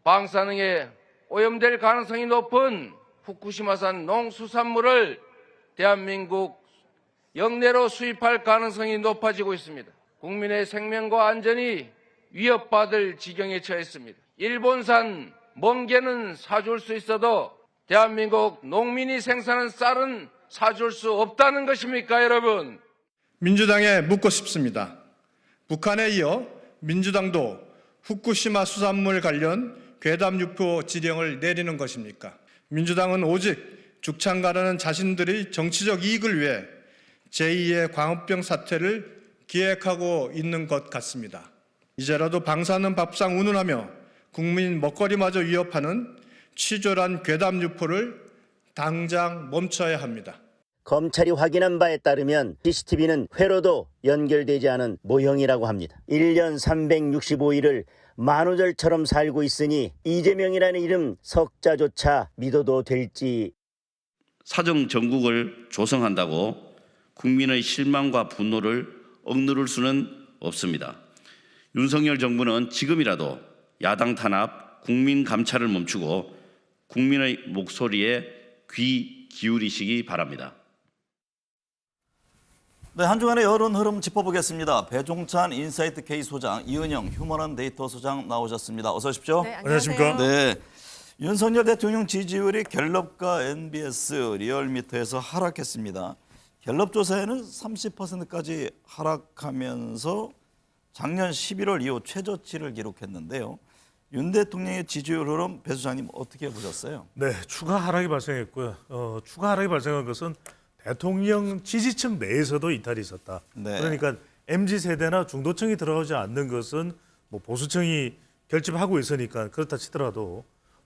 방사능에 오염될 가능성이 높은 후쿠시마산 농수산물을 대한민국 영내로 수입할 가능성이 높아지고 있습니다. 국민의 생명과 안전이 위협받을 지경에 처했습니다. 일본산 멍게는 사줄 수 있어도 대한민국 농민이 생산한 쌀은 사줄 수 없다는 것입니까, 여러분? 민주당에 묻고 싶습니다. 북한에 이어 민주당도 후쿠시마 수산물 관련 괴담 유포 지령을 내리는 것입니까? 민주당은 오직 죽창 가르는 자신들의 정치적 이익을 위해 제2의 광우병 사태를 기획하고 있는 것 같습니다. 이제라도 방사능 밥상 운운하며 국민 먹거리마저 위협하는 치졸한 괴담 유포를 당장 멈춰야 합니다. 검찰이 확인한 바에 따르면 CCTV는 회로도 연결되지 않은 모형이라고 합니다. 1년 365일을 만우절처럼 살고 있으니 이재명이라는 이름 석자조차 믿어도 될지. 사정 정국을 조성한다고 국민의 실망과 분노를 억누를 수는 없습니다. 윤석열 정부는 지금이라도 야당 탄압, 국민 감찰을 멈추고 국민의 목소리에 귀 기울이시기 바랍니다. 네, 한 주간의 여론 흐름 짚어보겠습니다. 배종찬 인사이트 K 소장, 이은영 휴먼한 데이터 소장 나오셨습니다. 어서 오십시오. 네, 안녕하십니까. 네, 윤석열 대통령 지지율이 갤럽과 NBS, 리얼미터에서 하락했습니다. 갤럽 조사에는 30%까지 하락하면서 작년 11월 이후 최저치를 기록했는데요. 윤 대통령의 지지율 흐름 배 소장님 어떻게 보셨어요? 네, 추가 하락이 발생했고요. 추가 하락이 발생한 것은 대통령 지지층 내에서도 이탈이 있었다. 네. 그러니까 MZ세대나 중도층이 들어가지 않는 것은 뭐 보수층이 결집하고 있으니까 그렇다 치더라도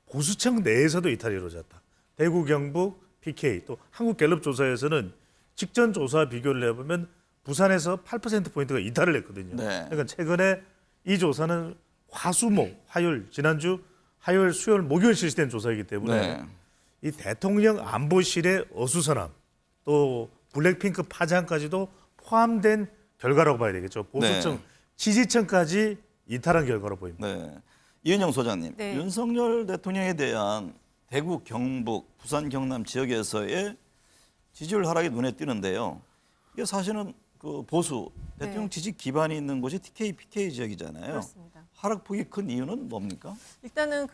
보수층 내에서도 이탈이 이루어졌다. 대구, 경북, PK 또 한국갤럽조사에서는 직전 조사 비교를 해보면 부산에서 8%포인트가 이탈을 했거든요. 네. 그러니까 최근에 이 조사는 화수목, 화요일, 지난주 화요일, 수요일, 목요일 실시된 조사이기 때문에 네. 이 대통령 안보실의 어수선함 또 블랙핑크 파장까지도 포함된 결과라고 봐야 되겠죠. 보수층, 네. 지지층까지 이탈한 결과로 보입니다. 네, 이은영 소장님, 네. 윤석열 대통령에 대한 대구, 경북, 부산, 경남 지역에서의 지지율 하락이 눈에 띄는데요. 이게 사실은 그 보수 대통령 네. 지지 기반이 있는 곳이 TK, PK 지역이잖아요. 그렇습니다. 하락폭이 큰 이유는 뭡니까? 일단은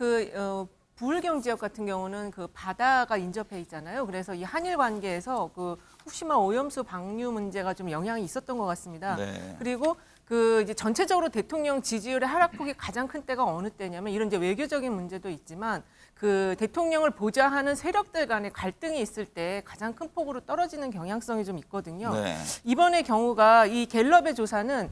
부울경 지역 같은 경우는 그 바다가 인접해 있잖아요. 그래서 이 한일 관계에서 그 후쿠시마 오염수 방류 문제가 좀 영향이 있었던 것 같습니다. 네. 그리고 이제 전체적으로 대통령 지지율의 하락폭이 가장 큰 때가 어느 때냐면 이런 이제 외교적인 문제도 있지만 그 대통령을 보좌하는 세력들 간의 갈등이 있을 때 가장 큰 폭으로 떨어지는 경향성이 좀 있거든요. 네. 이번의 경우가 이 갤럽의 조사는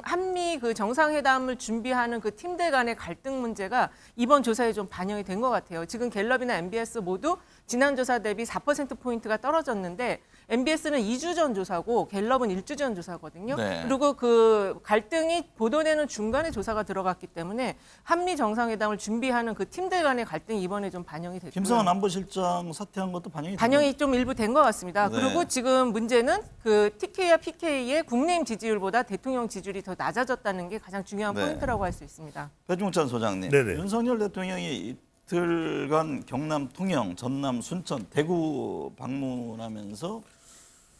한미 정상회담을 준비하는 그 팀들 간의 갈등 문제가 이번 조사에 좀 반영이 된 것 같아요. 지금 갤럽이나 MBS 모두 지난 조사 대비 4%포인트가 떨어졌는데 MBS는 2주 전 조사고 갤럽은 1주 전 조사거든요. 네. 그리고 그 갈등이 보도되는 중간에 조사가 들어갔기 때문에 한미 정상회담을 준비하는 그 팀들 간의 갈등이 이번에 좀 반영이 됐고요. 김성환 안보실장 사퇴한 것도 반영이 좀 일부 된 것 같습니다. 네. 그리고 지금 문제는 그 TK와 PK의 국내임 지지율보다 대통령 지지율이 더 낮아졌다는 게 가장 중요한 네. 포인트라고 할 수 있습니다. 배종찬 소장님, 네네. 윤석열 대통령이 이틀간 경남 통영, 전남 순천, 대구 방문하면서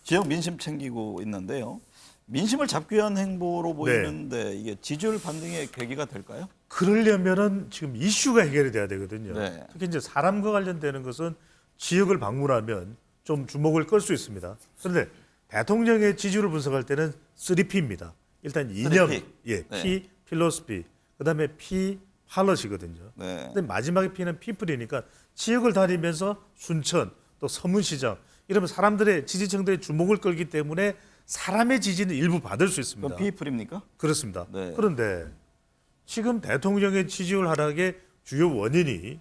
지역 민심 챙기고 있는데요. 민심을 잡기 위한 행보로 보이는데 이게 지지율 반등의 계기가 될까요? 그러려면은 지금 이슈가 해결이 돼야 되거든요. 네. 특히 이제 사람과 관련되는 것은 지역을 방문하면 좀 주목을 끌 수 있습니다. 그런데 대통령의 지지율을 분석할 때는 3P입니다. 일단 이념, 3P. 예, 네. P, 필로스피, 그다음에 P, 팔럿이거든요. 네. 근데 마지막에 P는 피플이니까 지역을 다니면서 순천, 또 서문시장 이러면 사람들의 지지층들의 주목을 끌기 때문에 사람의 지지는 일부 받을 수 있습니다. 그럼 피플입니까? 그렇습니다. 네. 그런데 지금 대통령의 지지율 하락의 주요 원인이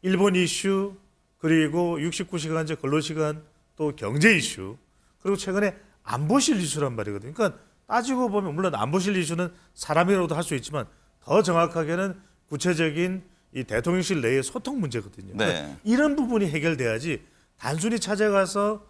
일본 이슈 그리고 69시간제 근로시간 또 경제 이슈 그리고 최근에 안보실 이슈란 말이거든요. 그러니까 따지고 보면 물론 안보실 이슈는 사람이라도 할 수 있지만 더 정확하게는 구체적인 이 대통령실 내의 소통 문제거든요. 네. 그러니까 이런 부분이 해결돼야지 단순히 찾아가서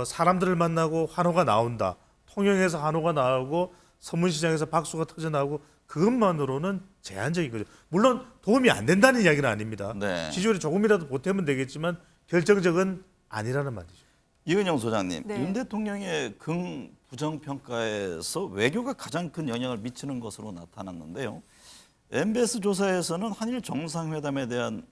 사람들을 만나고 환호가 나온다. 통영에서 환호가 나오고 서문시장에서 박수가 터져나오고 그것만으로는 제한적인 거죠. 물론 도움이 안 된다는 이야기는 아닙니다. 네. 지지율이 조금이라도 보태면 되겠지만 결정적은 아니라는 말이죠. 이은영 소장님, 네. 윤 대통령의 부정평가에서 외교가 가장 큰 영향을 미치는 것으로 나타났는데요. MBS 조사에서는 한일 정상회담에 대한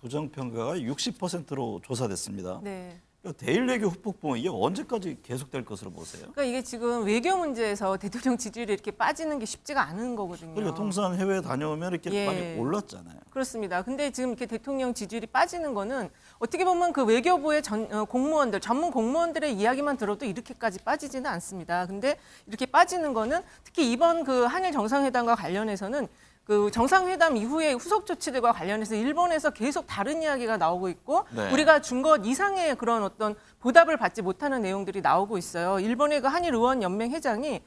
부정평가가 60%로 조사됐습니다. 네. 대일 외교 후폭풍 이게 언제까지 계속될 것으로 보세요? 그러니까 이게 지금 외교 문제에서 대통령 지지율이 이렇게 빠지는 게 쉽지가 않은 거거든요. 그러니까 통상 해외 다녀오면 이렇게 예. 많이 올랐잖아요. 그렇습니다. 근데 지금 이렇게 대통령 지지율이 빠지는 거는 어떻게 보면 그 외교부의 공무원들, 전문 공무원들의 이야기만 들어도 이렇게까지 빠지지는 않습니다. 근데 이렇게 빠지는 거는 특히 이번 그 한일 정상회담과 관련해서는 그 정상회담 이후에 후속 조치들과 관련해서 일본에서 계속 다른 이야기가 나오고 있고 네. 우리가 준 것 이상의 그런 어떤 보답을 받지 못하는 내용들이 나오고 있어요. 일본의 그 한일 의원 연맹 회장이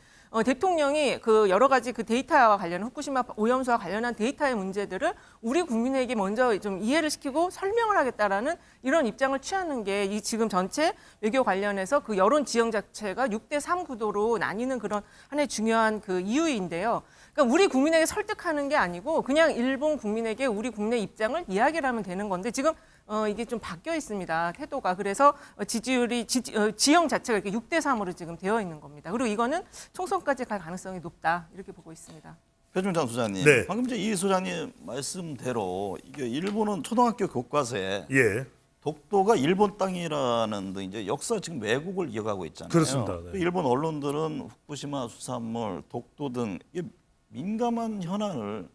대통령이 그 여러 가지 그 데이터와 관련 후쿠시마 오염수와 관련한 데이터의 문제들을 우리 국민에게 먼저 좀 이해를 시키고 설명을 하겠다라는 이런 입장을 취하는 게 이 지금 전체 외교 관련해서 그 여론 지형 자체가 6대3 구도로 나뉘는 그런 하나의 중요한 그 이유인데요. 그러니까 우리 국민에게 설득하는 게 아니고 그냥 일본 국민에게 우리 국내 입장을 이야기를 하면 되는 건데 지금 이게 좀 바뀌어 있습니다. 태도가. 그래서 지지율이 지형 자체가 이렇게 6대3으로 지금 되어 있는 겁니다. 그리고 이거는 총선까지 갈 가능성이 높다. 이렇게 보고 있습니다. 배준장 소장님, 네. 방금 이제 이 소장님 말씀대로 이게 일본은 초등학교 교과서에 예. 독도가 일본 땅이라는 등 이제 역사 지금 왜곡을 이어가고 있잖아요. 그렇습니다. 네. 일본 언론들은 후쿠시마 수산물, 독도 등 이게 민감한 현안을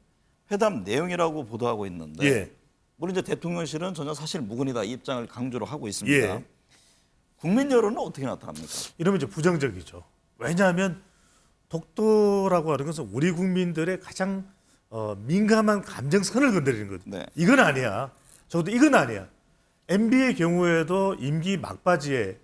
회담 내용이라고 보도하고 있는데 예. 물론 이제 대통령실은 전혀 사실 무근이다 이 입장을 강조를 하고 있습니다. 예. 국민 여론은 어떻게 나타납니까? 이러면 이제 부정적이죠. 왜냐하면 독도라고 하는 것은 우리 국민들의 가장 민감한 감정선을 건드리는 거거든요. 네. 이건 아니야. 적어도 이건 아니야. MB의 경우에도 임기 막바지에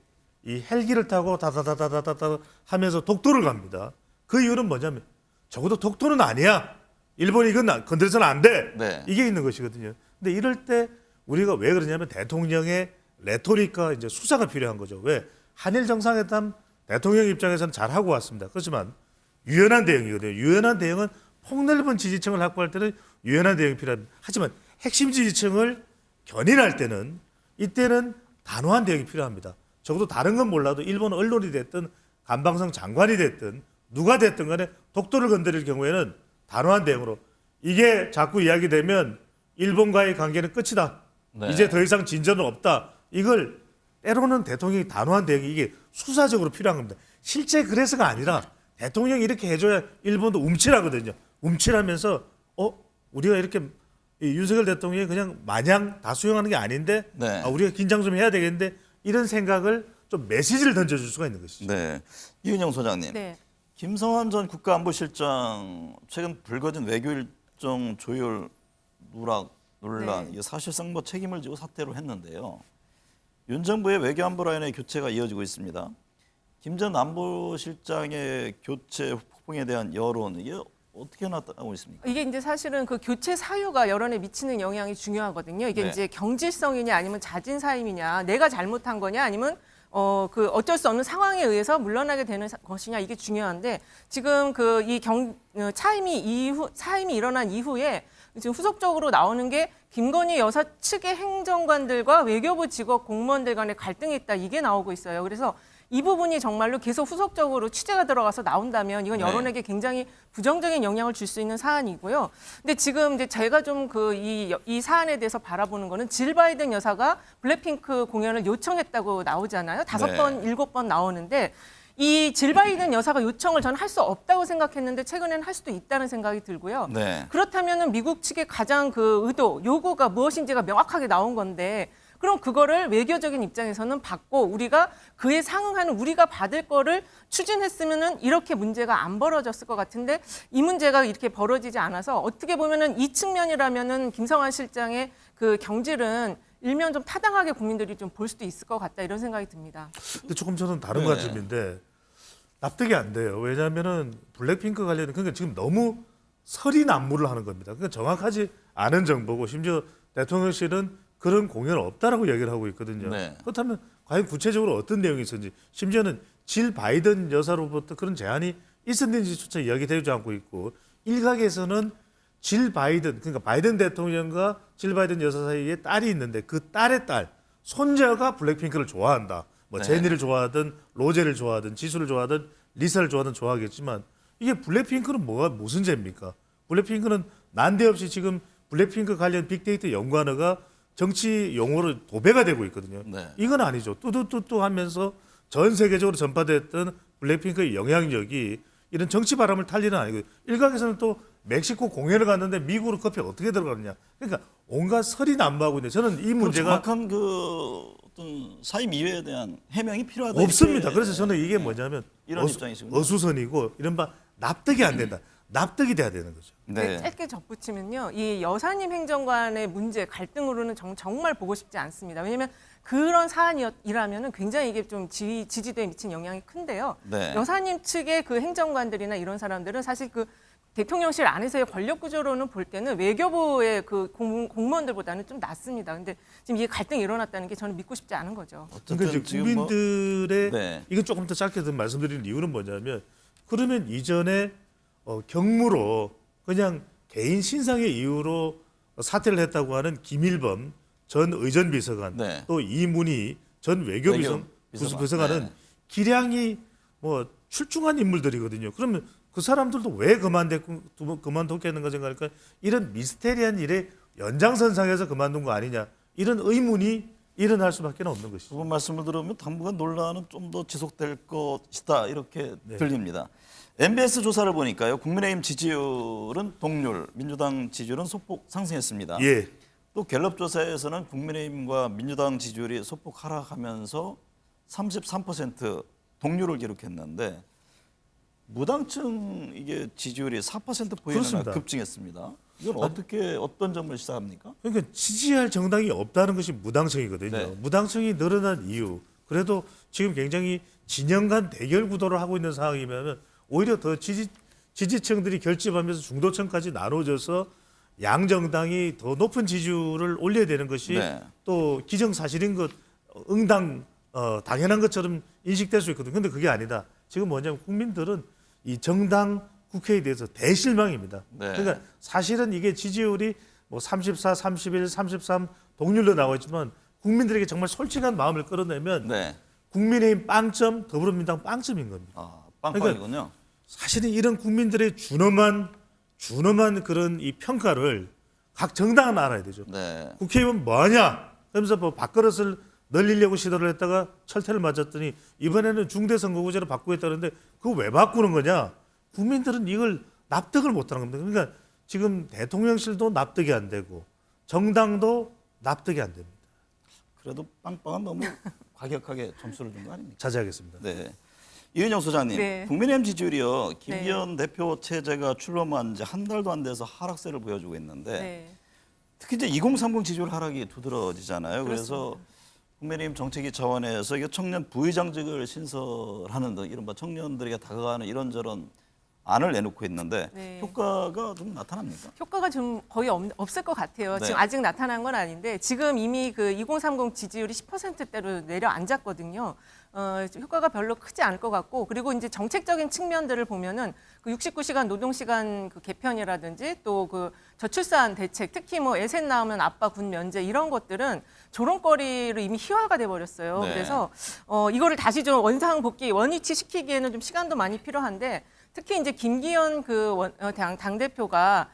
이 헬기를 타고 다다다다다다 하면서 독도를 갑니다. 그 이유는 뭐냐면 적어도 독도는 아니야. 일본이 이건 건드려서는 안 돼. 네. 이게 있는 것이거든요. 근데 이럴 때 우리가 왜 그러냐면 대통령의 레토릭과 이제 수사가 필요한 거죠. 왜? 한일 정상회담 대통령 입장에서는 잘 하고 왔습니다. 그렇지만 유연한 대응이거든요. 유연한 대응은 폭넓은 지지층을 확보할 때는 유연한 대응이 필요합니다. 하지만 핵심 지지층을 견인할 때는 이때는 단호한 대응이 필요합니다. 적어도 다른 건 몰라도 일본 언론이 됐든 감방성 장관이 됐든 누가 됐든 간에 독도를 건드릴 경우에는 단호한 대응으로 이게 자꾸 이야기되면 일본과의 관계는 끝이다. 네. 이제 더 이상 진전은 없다. 이걸 때로는 대통령이 단호한 대응이 이게 수사적으로 필요한 겁니다. 실제 그래서가 아니라 대통령이 이렇게 해줘야 일본도 움찔하거든요. 움찔하면서 우리가 이렇게 이 윤석열 대통령이 그냥 마냥 다 수용하는 게 아닌데 네. 우리가 긴장 좀 해야 되겠는데 이런 생각을 좀 메시지를 던져줄 수가 있는 것이죠. 네. 이은영 소장님. 네. 김성환 전 국가안보실장 최근 불거진 외교 일정 조율 누락 논란 네. 이게 사실상 뭐 책임을 지고 사퇴로 했는데요. 윤 정부의 외교안보 라인의 교체가 이어지고 있습니다. 김 전 안보실장의 교체 폭풍에 대한 여론 이게 어떻게 나타나고 있습니까? 이게 이제 사실은 그 교체 사유가 여론에 미치는 영향이 중요하거든요. 이게 네. 이제 경질성이냐 아니면 자진사임이냐, 내가 잘못한 거냐 아니면 그 어쩔 수 없는 상황에 의해서 물러나게 되는 것이냐 이게 중요한데 지금 그 이 사임이 일어난 이후에 지금 후속적으로 나오는 게 김건희 여사 측의 행정관들과 외교부 직업 공무원들 간의 갈등이 있다 이게 나오고 있어요. 그래서 이 부분이 정말로 계속 후속적으로 취재가 들어가서 나온다면 이건 네. 여론에게 굉장히 부정적인 영향을 줄 수 있는 사안이고요. 근데 지금 이제 제가 좀 이 사안에 대해서 바라보는 거는 질 바이든 여사가 블랙핑크 공연을 요청했다고 나오잖아요. 5번, 7번 나오는데 이 질 바이든 여사가 요청을 저는 할 수 없다고 생각했는데 최근에는 할 수도 있다는 생각이 들고요. 네. 그렇다면은 미국 측의 가장 그 의도, 요구가 무엇인지가 명확하게 나온 건데 그럼 그거를 외교적인 입장에서는 받고 우리가 그에 상응하는 우리가 받을 거를 추진했으면은 이렇게 문제가 안 벌어졌을 것 같은데 이 문제가 이렇게 벌어지지 않아서 어떻게 보면은 이 측면이라면은 김성환 실장의 그 경질은 일면 좀 타당하게 국민들이 좀 볼 수도 있을 것 같다 이런 생각이 듭니다. 근데 조금 저는 다른 네. 관점인데 납득이 안 돼요. 왜냐하면은 블랙핑크 관련된 그러니까 지금 너무 설이 난무를 하는 겁니다. 그러니까 정확하지 않은 정보고 심지어 대통령실은 그런 공연 없다라고 얘기를 하고 있거든요. 네. 그렇다면 과연 구체적으로 어떤 내용이 있었는지 심지어는 질 바이든 여사로부터 그런 제안이 있었는지조차 이야기되지 않고 있고 일각에서는 질 바이든 그러니까 바이든 대통령과 질 바이든 여사 사이에 딸이 있는데 그 딸의 딸 손자가 블랙핑크를 좋아한다. 뭐 네. 제니를 좋아하든 로제를 좋아하든 지수를 좋아하든 리사를 좋아하든 좋아하겠지만 이게 블랙핑크는 무슨 죄입니까? 블랙핑크는 난데없이 지금 블랙핑크 관련 빅데이터 연구하느가 정치 용어로 도배가 되고 있거든요. 네. 이건 아니죠. 뚜뚜뚜뚜 하면서 전 세계적으로 전파됐던 블랙핑크의 영향력이 이런 정치 바람을 탈 일은 아니고 일각에서는 또 멕시코 공연을 갔는데 미국으로 커피 어떻게 들어가느냐. 그러니까 온갖 설이 난무하고 있는데 저는 이 문제가 정확한 그 어떤 사임 이유에 대한 해명이 필요하다. 없습니다. 이렇게, 그래서 저는 이게 네. 뭐냐면 이런 입장이시군요. 어수선이고 이른바 납득이 안 된다. 납득이 돼야 되는 거죠. 네. 짧게 덧붙이면요, 이 여사님 행정관의 문제 갈등으로는 정말 보고 싶지 않습니다. 왜냐하면 그런 사안이라면은 굉장히 이게 좀 지지도에 미친 영향이 큰데요. 네. 여사님 측의 그 행정관들이나 이런 사람들은 사실 그 대통령실 안에서의 권력 구조로는 볼 때는 외교부의 그 공무원들보다는 좀 낫습니다. 근데 지금 이게 갈등이 일어났다는 게 저는 믿고 싶지 않은 거죠. 그러니까 이제 지금 뭐- 국민들의 네. 이건 조금 더 짧게 좀 말씀드리는 이유는 뭐냐면 그러면 이전에 경무로 그냥 개인 신상의 이유로 사퇴를 했다고 하는 김일범 전 의전비서관 네. 또 이문희 전 외교비서관은 네. 기량이 뭐 출중한 인물들이거든요. 그러면 그 사람들도 왜 그만뒀겠는가 생각하니까 이런 미스테리한 일의 연장선상에서 그만둔 거 아니냐 이런 의문이 일어날 수밖에 없는 것이죠. 두 분 말씀을 들으면 당분간 논란은 좀 더 지속될 것이다 이렇게 들립니다. MBS 조사를 보니까요. 국민의힘 지지율은 동률, 민주당 지지율은 소폭 상승했습니다. 예. 또 갤럽 조사에서는 국민의힘과 민주당 지지율이 소폭 하락하면서 33% 동률을 기록했는데 무당층 이게 지지율이 4% 포인트나 그렇습니다. 급증했습니다. 이건 어떤 점을 시사합니까? 그러니까 지지할 정당이 없다는 것이 무당층이거든요. 네. 무당층이 늘어난 이유. 그래도 지금 굉장히 진영 간 대결 구도를 하고 있는 상황이면 오히려 더 지지층들이 결집하면서 중도층까지 나눠져서 양 정당이 더 높은 지지율을 올려야 되는 것이 네. 또 기정사실인 것, 당연한 것처럼 인식될 수 있거든요. 근데 그게 아니다. 지금 뭐냐면 국민들은 이 정당 국회에 대해서 대실망입니다. 네. 그러니까 사실은 이게 지지율이 뭐 34, 31, 33 동률로 나와 있지만 국민들에게 정말 솔직한 마음을 끌어내면 네. 국민의힘 빵점, 더불어민주당 빵점인 겁니다. 아, 빵빵이군요. 사실은 이런 국민들의 준엄한 그런 이 평가를 각 정당은 알아야 되죠. 네. 국회의원 뭐하냐? 그러면서 뭐 밥그릇을 늘리려고 시도를 했다가 철퇴를 맞았더니 이번에는 중대선거구제로 바꾸겠다는데 그거 왜 바꾸는 거냐? 국민들은 이걸 납득을 못하는 겁니다. 그러니까 지금 대통령실도 납득이 안 되고 정당도 납득이 안 됩니다. 그래도 빵빵은 너무 과격하게 점수를 준 거 아닙니까? 자제하겠습니다. 네. 이은영 소장님, 네. 국민의힘 지지율이요. 김기현 대표 체제가 출범한 지 한 달도 안 돼서 하락세를 보여주고 있는데 네. 특히 이제 2030 지지율 하락이 두드러지잖아요. 그래서 국민의힘 정책위 차원에서 이게 청년 부의장직을 신설하는 등 이른바 청년들에게 다가가는 이런저런 안을 내놓고 있는데 네. 효과가 좀 나타납니까? 효과가 좀 거의 없을 것 같아요. 네. 지금 아직 나타난 건 아닌데 지금 이미 그 2030 지지율이 10%대로 내려앉았거든요. 효과가 별로 크지 않을 것 같고 그리고 이제 정책적인 측면들을 보면은 그 69시간 노동시간 그 개편이라든지 또 그 저출산 대책 특히 뭐 애셋 낳으면 아빠 군 면제 이런 것들은 조롱거리로 이미 희화가 돼 버렸어요. 네. 그래서 이거를 다시 좀 원위치 시키기에는 좀 시간도 많이 필요한데 특히 이제 김기현 당 대표가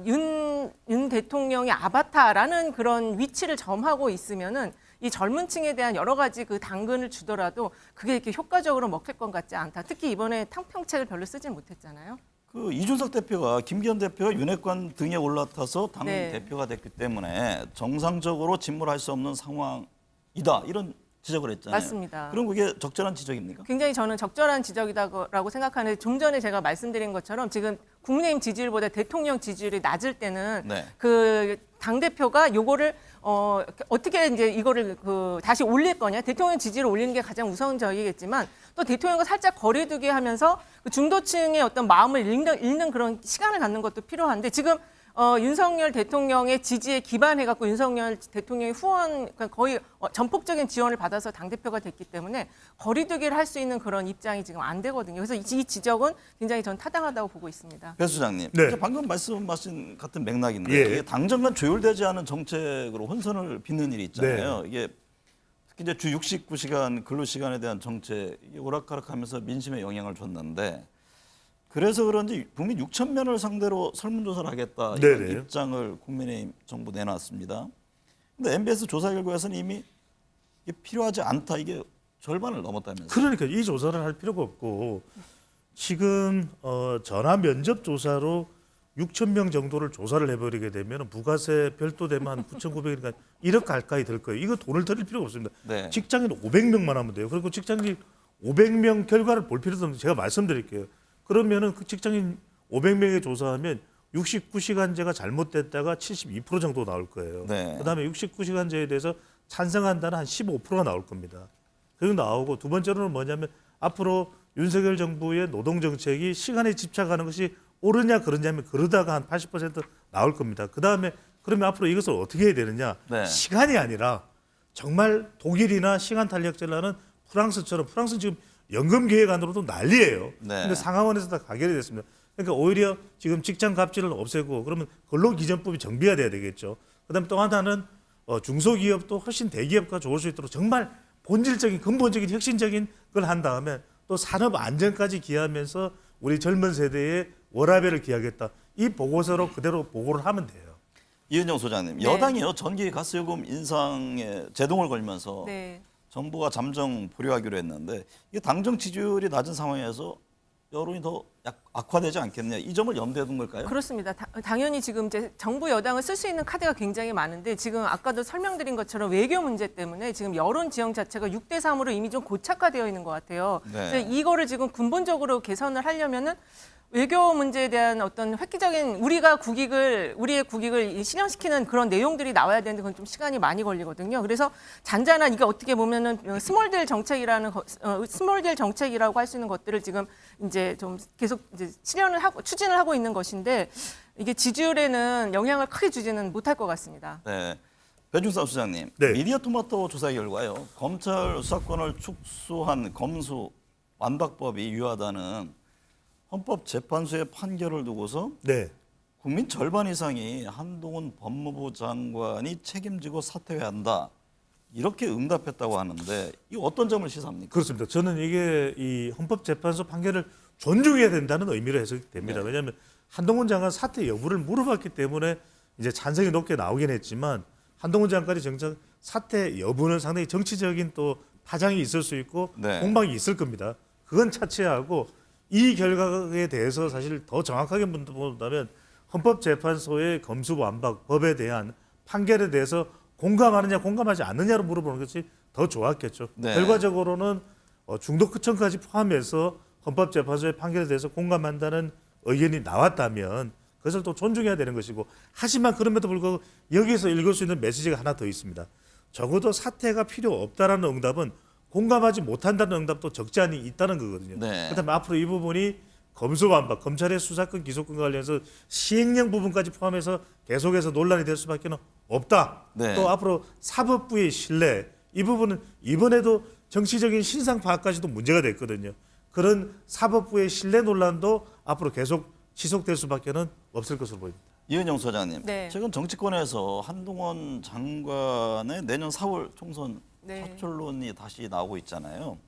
윤 대통령의 아바타라는 그런 위치를 점하고 있으면은 이 젊은 층에 대한 여러 가지 그 당근을 주더라도 그게 이렇게 효과적으로 먹힐 것 같지 않다. 특히 이번에 탕평책을 별로 쓰진 못했잖아요. 그 이준석 대표가 김기현 대표가 윤핵관 등에 올라타서 당 네. 대표가 됐기 때문에 정상적으로 직무를 할 수 없는 상황이다 이런 지적을 했잖아요. 맞습니다. 그럼 그게 적절한 지적입니까? 굉장히 저는 적절한 지적이라고 생각하는데 좀 전에 제가 말씀드린 것처럼 지금 국민의힘 지지율보다 대통령 지지율이 낮을 때는 네. 그 당대표가 요거를 어떻게 이제 이거를 다시 올릴 거냐 대통령 지지를 올리는 게 가장 우선적이겠지만 또 대통령과 살짝 거리두기 하면서 그 중도층의 어떤 마음을 읽는 그런 시간을 갖는 것도 필요한데 지금 윤석열 대통령의 지지에 기반해갖고 윤석열 대통령의 후원, 그러니까 거의 전폭적인 지원을 받아서 당대표가 됐기 때문에 거리두기를 할 수 있는 그런 입장이 지금 안 되거든요. 그래서 이 지적은 굉장히 전 타당하다고 보고 있습니다. 배 수장님, 네. 이제 방금 말씀하신 같은 맥락인데 예. 이게 당정 간 조율되지 않은 정책으로 혼선을 빚는 일이 있잖아요. 네. 이게 특히 이제 주 69시간 근로시간에 대한 정책 이게 오락가락하면서 민심에 영향을 줬는데 그래서 그런지 국민 6천 명을 상대로 설문조사를 하겠다 이런 네네. 입장을 국민의힘 정부 내놨습니다. 근데 MBS 조사 결과에서는 이미 이게 필요하지 않다 이게 절반을 넘었다면서요. 그러니까 이 조사를 할 필요가 없고 지금 전화 면접 조사로 6천 명 정도를 조사를 해버리게 되면 부가세 별도 되면 한 9,900이니까 1억 가까이 될 거예요. 이거 돈을 들일 필요가 없습니다. 네. 직장인 500명만 하면 돼요. 그리고 직장인 500명 결과를 볼 필요도 없는데 제가 말씀드릴게요. 그러면은 그 직장인 500명에 조사하면 69시간제가 잘못됐다가 72% 정도 나올 거예요. 네. 그다음에 69시간제에 대해서 찬성한다는 한 15%가 나올 겁니다. 그리고 나오고 두 번째로는 뭐냐면 앞으로 윤석열 정부의 노동 정책이 시간에 집착하는 것이 옳으냐 그러냐면 그러다가 한 80% 나올 겁니다. 그다음에 그러면 앞으로 이것을 어떻게 해야 되느냐? 네. 시간이 아니라 정말 독일이나 시간 탄력제를 하는 프랑스처럼 프랑스는 지금 연금 계획안으로도 난리예요. 네. 근데 상하원에서 다 가결이 됐습니다. 그러니까 오히려 지금 직장 갑질을 없애고 그러면 근로기준법이 정비가 돼야 되겠죠. 그다음에 또 하나는 중소기업도 훨씬 대기업과 좋을 수 있도록 정말 본질적인 근본적인 혁신적인 걸 한 다음에 또 산업 안전까지 기하면서 우리 젊은 세대의 워라밸을 기하겠다. 이 보고서로 그대로 보고를 하면 돼요. 이은정 소장님, 네. 여당이요 전기 가스요금 인상에 제동을 걸면서 네. 정부가 잠정 보류하기로 했는데 이게 당정 지지율이 낮은 상황에서 여론이 더 악화되지 않겠냐 이 점을 염두에 둔 걸까요? 그렇습니다. 당연히 지금 이제 정부 여당은 쓸 수 있는 카드가 굉장히 많은데 지금 아까도 설명드린 것처럼 외교 문제 때문에 지금 여론 지형 자체가 6대 3으로 이미 좀 고착화되어 있는 것 같아요. 네. 그래서 이거를 지금 근본적으로 개선을 하려면은 외교 문제에 대한 어떤 획기적인 우리의 국익을 실현시키는 그런 내용들이 나와야 되는데 그건 좀 시간이 많이 걸리거든요. 그래서 잔잔한 이게 어떻게 보면은 스몰딜 정책이라고 할 수 있는 것들을 지금 이제 좀 계속 이제 추진을 하고 있는 것인데 이게 지지율에는 영향을 크게 주지는 못할 것 같습니다. 네. 배준사 수장님, 네. 미디어토마토 조사 결과요 검찰 수사권을 축소한 검수 완박법이 유효하다는 헌법재판소의 판결을 두고서 네. 국민 절반 이상이 한동훈 법무부 장관이 책임지고 사퇴해야 한다. 이렇게 응답했다고 하는데 이거 어떤 점을 시사합니까? 그렇습니다. 저는 이게 이 헌법재판소 판결을 존중해야 된다는 의미로 해석됩니다. 네. 왜냐하면 한동훈 장관 사퇴 여부를 물어봤기 때문에 이제 찬성이 높게 나오긴 했지만 한동훈 장관이 정작 사퇴 여부는 상당히 정치적인 또 파장이 있을 수 있고 네. 공방이 있을 겁니다. 그건 차치하고 이 결과에 대해서 사실 더 정확하게 본다면 헌법재판소의 검수완박 법에 대한 판결에 대해서 공감하느냐 공감하지 않느냐로 물어보는 것이 더 좋았겠죠. 네. 결과적으로는 중도크청까지 포함해서 헌법재판소의 판결에 대해서 공감한다는 의견이 나왔다면 그것을 또 존중해야 되는 것이고 하지만 그럼에도 불구하고 여기서 읽을 수 있는 메시지가 하나 더 있습니다. 적어도 사퇴가 필요 없다라는 응답은 공감하지 못한다는 응답도 적지 않이 있다는 거거든요. 네. 그다음에 앞으로 이 부분이 검수완박, 검찰의 수사권, 기소권과 관련해서 시행령 부분까지 포함해서 계속해서 논란이 될 수밖에 없다. 네. 또 앞으로 사법부의 신뢰, 이 부분은 이번에도 정치적인 신상 파악까지도 문제가 됐거든요. 그런 사법부의 신뢰 논란도 앞으로 계속 지속될 수밖에 없을 것으로 보입니다. 이은영 소장님, 네. 최근 정치권에서 한동훈 장관의 내년 4월 총선 네. 차출론이 다시 나오고 있잖아요.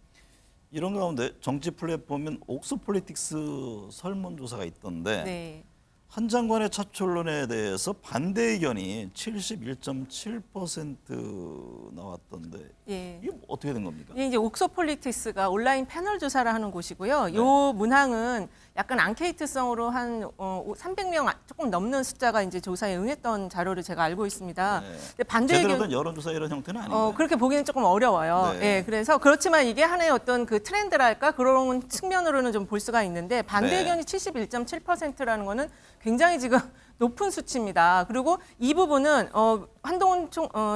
이런 가운데 정치 플랫폼인 옥스폴리틱스 설문조사가 있던데 네. 한 장관의 차출론에 대해서 반대 의견이 71.7% 나왔던데 예. 이게 어떻게 된 겁니까? 이게 이제 옥소폴리틱스가 온라인 패널 조사를 하는 곳이고요. 요 문항은 약간 앙케이트성으로 한 300명 조금 넘는 숫자가 이제 조사에 응했던 자료를 제가 알고 있습니다. 네. 근데 반대 제대로 의견 된 여론조사 이런 형태는 아닌가요? 그렇게 보기는 조금 어려워요. 네. 예, 그래서 그렇지만 이게 하나의 어떤 그 트렌드랄까 그런 측면으로는 좀 볼 수가 있는데 반대 네. 의견이 71.7%라는 거는 굉장히 지금 높은 수치입니다. 그리고 이 부분은 한동훈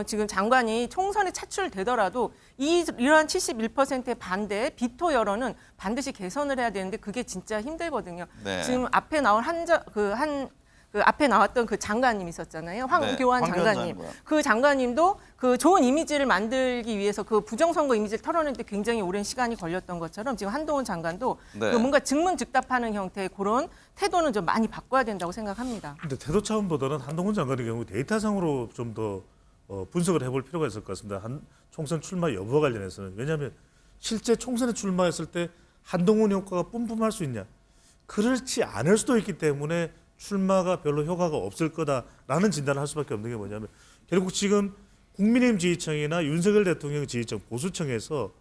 지금 장관이 총선에 차출되더라도 이러한 71%의 반대 비토 여론은 반드시 개선을 해야 되는데 그게 진짜 힘들거든요. 네. 지금 앞에 나온 그 앞에 나왔던 그 장관님 있었잖아요. 황교안 황교안 장관님. 장관. 그 장관님도 그 좋은 이미지를 만들기 위해서 그 부정선거 이미지를 털어내는데 굉장히 오랜 시간이 걸렸던 것처럼 지금 한동훈 장관도 네. 그 뭔가 즉문즉답하는 형태의 그런 태도는 좀 많이 바꿔야 된다고 생각합니다. 근데 태도 차원보다는 한동훈 장관의 경우 데이터상으로 좀 더 분석을 해볼 필요가 있을 것 같습니다. 총선 출마 여부와 관련해서는. 왜냐하면 실제 총선에 출마했을 때 한동훈 효과가 뿜뿜할 수 있냐. 그렇지 않을 수도 있기 때문에 출마가 별로 효과가 없을 거다라는 진단을 할 수밖에 없는 게 뭐냐면 결국 지금 국민의힘 지지층이나 윤석열 대통령 지지층 보수층에서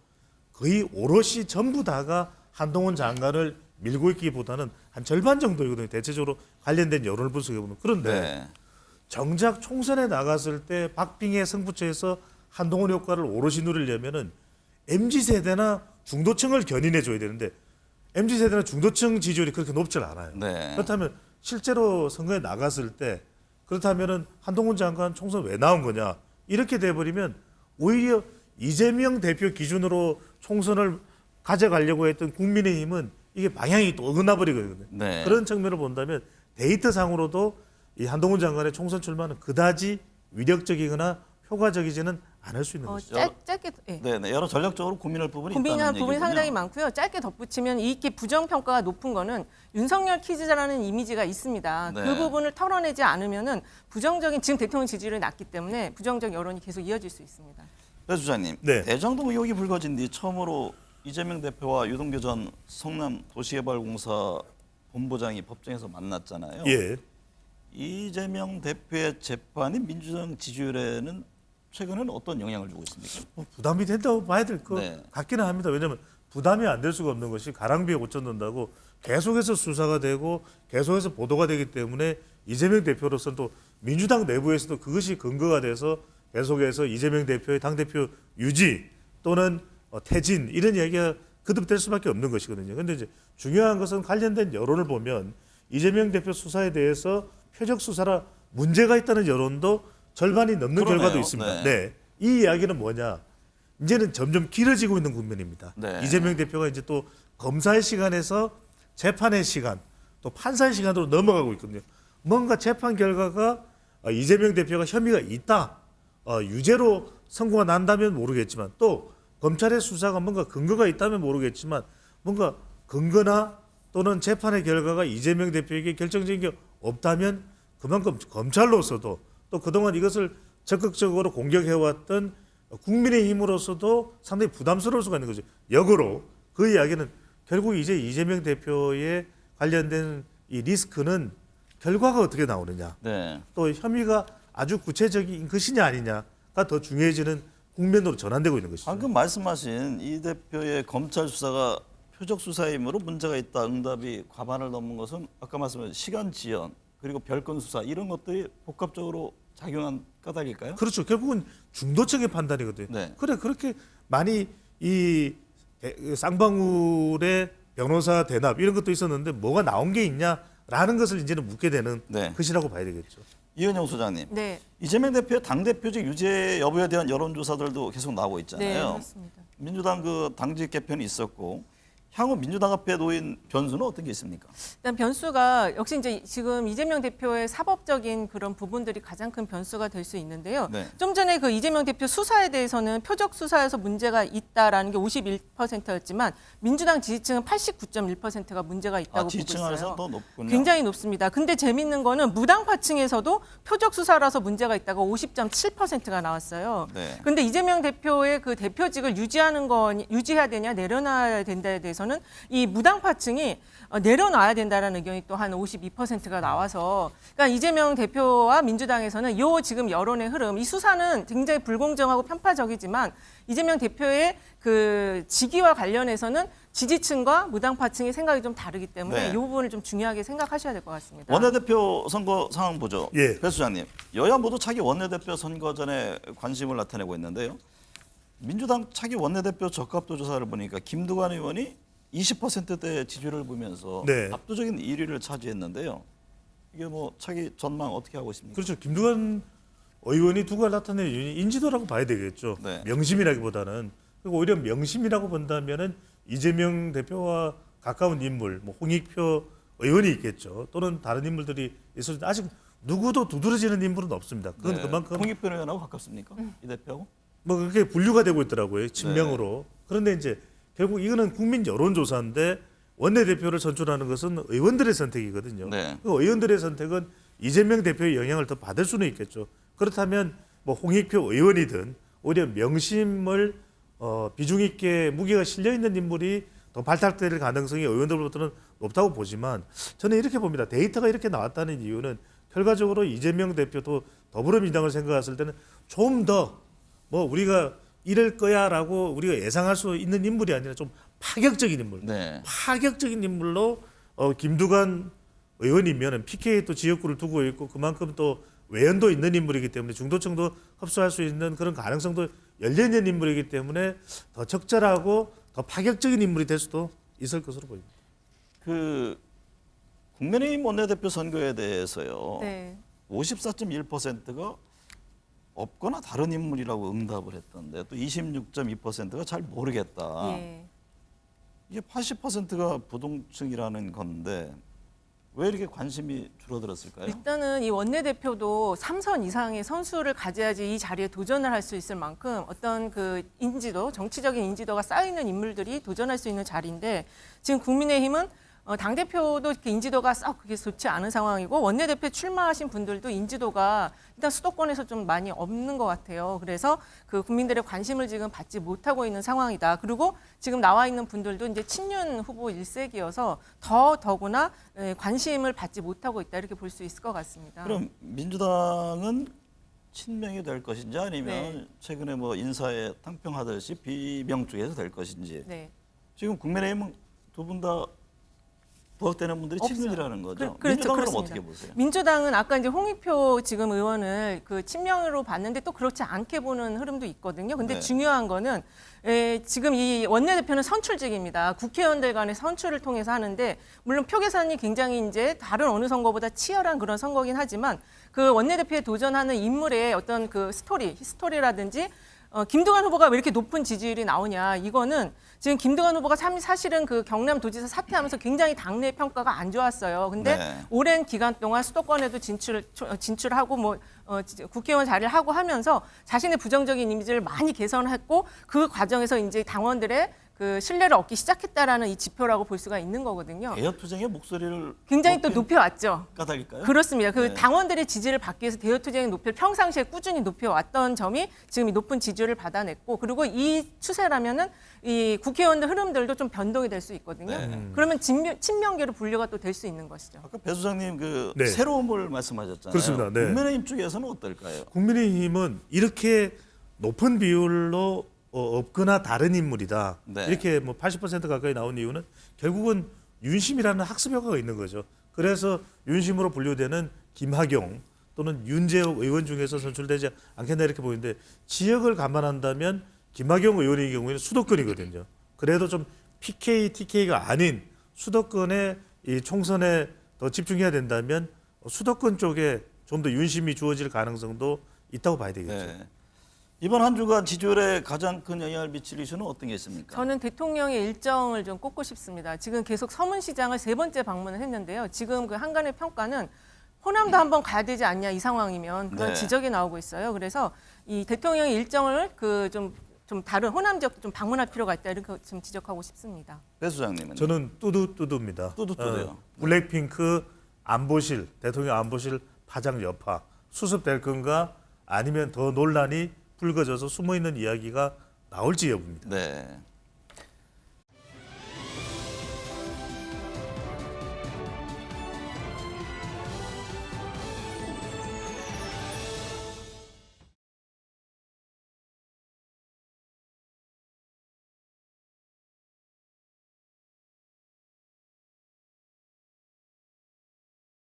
거의 오롯이 전부 다가 한동훈 장관을 밀고 있기보다는 한 절반 정도이거든요. 대체적으로 관련된 여론을 분석해보면. 그런데 네. 정작 총선에 나갔을 때 박빙의 승부처에서 한동훈 효과를 오롯이 누리려면은 MZ세대나 중도층을 견인해 줘야 되는데 MZ세대나 중도층 지지율이 그렇게 높지 않아요. 네. 그렇다면 실제로 선거에 나갔을 때 그렇다면은 한동훈 장관 총선 왜 나온 거냐 이렇게 돼버리면 오히려 이재명 대표 기준으로 총선을 가져가려고 했던 국민의힘은 이게 방향이 또 어긋나 버리거든요. 네. 그런 측면을 본다면 데이터상으로도 이 한동훈 장관의 총선 출마는 그다지 위력적이거나 효과적이지는 않을 수 있는 것이죠. 짧게 예. 네, 여러 전략적으로 고민할 부분이 고민할 있다는 부분이 얘기군요. 상당히 많고요. 짧게 덧붙이면 이렇게 부정평가가 높은 거는 윤석열 키즈라는 이미지가 있습니다. 네. 그 부분을 털어내지 않으면은 부정적인 지금 대통령 지지율이 낮기 때문에 부정적 여론이 계속 이어질 수 있습니다. 배 수장님, 네. 대장동 의혹이 불거진 뒤 처음으로 이재명 대표와 유동규 전 성남도시개발공사 본부장이 법정에서 만났잖아요. 예. 이재명 대표의 재판이 민주당 지지율에는 최근에는 어떤 영향을 주고 있습니까? 부담이 된다고 봐야 될 것 네. 같기는 합니다. 왜냐하면 부담이 안 될 수가 없는 것이 가랑비에 옷 젖는다고 계속해서 수사가 되고 계속해서 보도가 되기 때문에 이재명 대표로서는 또 민주당 내부에서도 그것이 근거가 돼서 계속해서 이재명 대표의 당대표 유지 또는 퇴진 이런 이야기가 거듭될 수밖에 없는 것이거든요. 그런데 이제 중요한 것은 관련된 여론을 보면 이재명 대표 수사에 대해서 표적 수사라 문제가 있다는 여론도 절반이 넘는 그러네요. 결과도 있습니다. 네. 네. 이 이야기는 뭐냐? 이제는 점점 길어지고 있는 국면입니다. 네. 이재명 대표가 이제 또 검사의 시간에서 재판의 시간, 또 판사의 시간으로 넘어가고 있거든요. 뭔가 재판 결과가 이재명 대표가 혐의가 있다, 유죄로 선고가 난다면 모르겠지만 또 검찰의 수사가 뭔가 근거가 있다면 모르겠지만 뭔가 근거나 또는 재판의 결과가 이재명 대표에게 결정적인 게 없다면 그만큼 검찰로서도 또 그동안 이것을 적극적으로 공격해왔던 국민의힘으로서도 상당히 부담스러울 수가 있는 거죠. 역으로 그 이야기는 결국 이제 이재명 대표에 관련된 이 리스크는 결과가 어떻게 나오느냐, 네. 또 혐의가 아주 구체적인 것이냐 아니냐가 더 중요해지는 국면으로 전환되고 있는 것이죠. 방금 말씀하신 이 대표의 검찰 수사가 표적 수사이므로 문제가 있다 응답이 과반을 넘은 것은 아까 말씀하신 시간 지연 그리고 별건 수사 이런 것들이 복합적으로 작용한 까닭일까요? 그렇죠. 결국은 중도층의 판단이거든요. 네. 그래 그렇게 많이 이 쌍방울의 변호사 대납 이런 것도 있었는데 뭐가 나온 게 있냐라는 것을 이제는 묻게 되는 네. 것이라고 봐야 되겠죠. 이은영 소장님, 네, 이재명 대표의 당대표직 유죄 여부에 대한 여론조사들도 계속 나오고 네, 있잖아요. 그렇습니다. 민주당 그 당직 개편이 있었고 향후 민주당 앞에 놓인 변수는 어떤 게 있습니까? 일단 변수가 역시 이제 지금 이재명 대표의 사법적인 그런 부분들이 가장 큰 변수가 될 수 있는데요. 네. 좀 전에 그 이재명 대표 수사에 대해서는 표적 수사에서 문제가 있다라는 게 51%였지만 민주당 지지층은 89.1%가 문제가 있다고 보고 지지층 있어요. 안에서 더 높군요. 굉장히 높습니다. 근데 재밌는 거는 무당파층에서도 표적 수사라서 문제가 있다가 50.7%가 나왔어요. 네. 근데 이재명 대표의 그 대표직을 유지해야 되냐 내려놔야 된다에 대해서는 이 무당파층이 내려놔야 된다라는 의견이 또 한 52%가 나와서 그러니까 이재명 대표와 민주당에서는 요 지금 여론의 흐름 이 수사는 굉장히 불공정하고 편파적이지만 이재명 대표의 그 직위와 관련해서는 지지층과 무당파층의 생각이 좀 다르기 때문에 네. 이 부분을 좀 중요하게 생각하셔야 될 것 같습니다. 원내대표 선거 상황 보죠. 예. 배 수장님, 여야 모두 차기 원내대표 선거전에 관심을 나타내고 있는데요. 민주당 차기 원내대표 적합도 조사를 보니까 김두관 의원이 20%대 지지율을 보면서 네. 압도적인 1위를 차지했는데요. 이게 뭐 차기 전망 어떻게 하고 있습니까? 그렇죠. 김두관 의원이 두가 나타낸 이유는 인지도라고 봐야 되겠죠. 네. 명심이라기보다는 그리고 오히려 명심이라고 본다면은 이재명 대표와 가까운 인물, 뭐 홍익표 의원이 있겠죠. 또는 다른 인물들이 있을 때 아직 누구도 두드러지는 인물은 없습니다. 그건 네. 그만큼 홍익표 의원하고 가깝습니까? 이 대표하고? 뭐 그렇게 분류가 되고 있더라고요. 친명으로. 그런데 이제 결국 이거는 국민 여론조사인데 원내대표를 선출하는 것은 의원들의 선택이거든요. 네. 그 의원들의 선택은 이재명 대표의 영향을 더 받을 수는 있겠죠. 그렇다면 뭐 홍익표 의원이든 오히려 명심을 비중 있게 무게가 실려 있는 인물이 더 발탁될 가능성이 의원들로부터는 높다고 보지만 저는 이렇게 봅니다. 데이터가 이렇게 나왔다는 이유는 결과적으로 이재명 대표도 더불어민주당을 생각했을 때는 좀 더 뭐 우리가 이럴 거야라고 우리가 예상할 수 있는 인물이 아니라 좀 파격적인 인물, 네. 파격적인 인물로 김두관 의원이면은 PK 또 지역구를 두고 있고 그만큼 또 외연도 있는 인물이기 때문에 중도층도 흡수할 수 있는 그런 가능성도 열려 있는 인물이기 때문에 더 적절하고 더 파격적인 인물이 될 수도 있을 것으로 보입니다. 그 국민의힘 원내대표 선거에 대해서요. 네. 54.1%가 없거나 다른 인물이라고 응답을 했던데 또 26.2%가 잘 모르겠다. 예. 이게 80%가 부동층이라는 건데 왜 이렇게 관심이 줄어들었을까요? 일단은 이 원내대표도 3선 이상의 선수를 가져야지 이 자리에 도전을 할 수 있을 만큼 어떤 그 인지도, 정치적인 인지도가 쌓이는 인물들이 도전할 수 있는 자리인데 지금 국민의힘은 당대표도 이렇게 인지도가 썩 그렇게 좋지 않은 상황이고 원내대표 출마하신 분들도 인지도가 일단 수도권에서 좀 많이 없는 것 같아요. 그래서 그 국민들의 관심을 지금 받지 못하고 있는 상황이다. 그리고 지금 나와 있는 분들도 이제 친윤 후보 일색이어서 더구나 관심을 받지 못하고 있다. 이렇게 볼 수 있을 것 같습니다. 그럼 민주당은 친명이 될 것인지 아니면 네. 최근에 뭐 인사에 탕평하듯이 비명 쪽에서 될 것인지 네. 지금 국민의힘은 두 분 다 부각되는 분들이 없어요. 친윤이라는 거죠. 그렇죠. 민주당은 그렇습니다. 어떻게 보세요? 민주당은 아까 이제 홍익표 지금 의원을 그 친명으로 봤는데 또 그렇지 않게 보는 흐름도 있거든요. 근데 네. 중요한 거는 지금 이 원내대표는 선출직입니다. 국회의원들 간의 선출을 통해서 하는데 물론 표 계산이 굉장히 이제 다른 어느 선거보다 치열한 그런 선거긴 하지만 그 원내대표에 도전하는 인물의 어떤 그 히스토리라든지 김두관 후보가 왜 이렇게 높은 지지율이 나오냐. 이거는 지금 김두관 후보가 사실은 그 경남도지사 사퇴하면서 굉장히 당내 평가가 안 좋았어요. 근데 네. 오랜 기간 동안 수도권에도 진출하고 뭐 국회의원 자리를 하고 하면서 자신의 부정적인 이미지를 많이 개선했고 그 과정에서 이제 당원들의 그 신뢰를 얻기 시작했다라는 이 지표라고 볼 수가 있는 거거든요. 개혁투쟁의 목소리를 굉장히 또 높여왔죠. 까닭일까요? 그렇습니다. 그 네. 당원들의 지지를 받기 위해서 대여투쟁의 높이를 평상시에 꾸준히 높여왔던 점이 지금 이 높은 지지율을 받아냈고 그리고 이 추세라면은 이 국회의원들 흐름들도 좀 변동이 될 수 있거든요. 네. 그러면 친명계로 분류가 또 될 수 있는 것이죠. 아까 배 수장님 그 네. 새로움을 말씀하셨잖아요. 그렇습니다. 네. 국민의힘 쪽에서는 어떨까요? 국민의힘은 이렇게 높은 비율로 없거나 다른 인물이다. 네. 이렇게 뭐 80% 가까이 나온 이유는 결국은 윤심이라는 학습 효과가 있는 거죠. 그래서 윤심으로 분류되는 김학용 또는 윤재욱 의원 중에서 선출되지 않겠나 이렇게 보이는데 지역을 감안한다면 김학용 의원의 경우에는 수도권이거든요. 그래도 좀 PK, TK가 아닌 수도권의 이 총선에 더 집중해야 된다면 수도권 쪽에 좀 더 윤심이 주어질 가능성도 있다고 봐야 되겠죠. 네. 이번 한 주간 지지율에 가장 큰 영향을 미칠 이슈는 어떤 게 있습니까? 저는 대통령의 일정을 좀 꼽고 싶습니다. 지금 계속 서문시장을 3번째 방문을 했는데요. 지금 그 한간의 평가는 호남도 한번 가야 되지 않냐 이 상황이면 그런 네. 지적이 나오고 있어요. 그래서 이 대통령의 일정을 그 좀 다른 호남 지역도 좀 방문할 필요가 있다 이렇게 좀 지적하고 싶습니다. 배 수장님은 저는 뚜두뚜두입니다. 뚜두뚜두요. 블랙핑크 안보실, 대통령 안보실 파장 여파 수습될 건가 아니면 더 논란이 불거져서 숨어있는 이야기가 나올지 여부입니다. 네.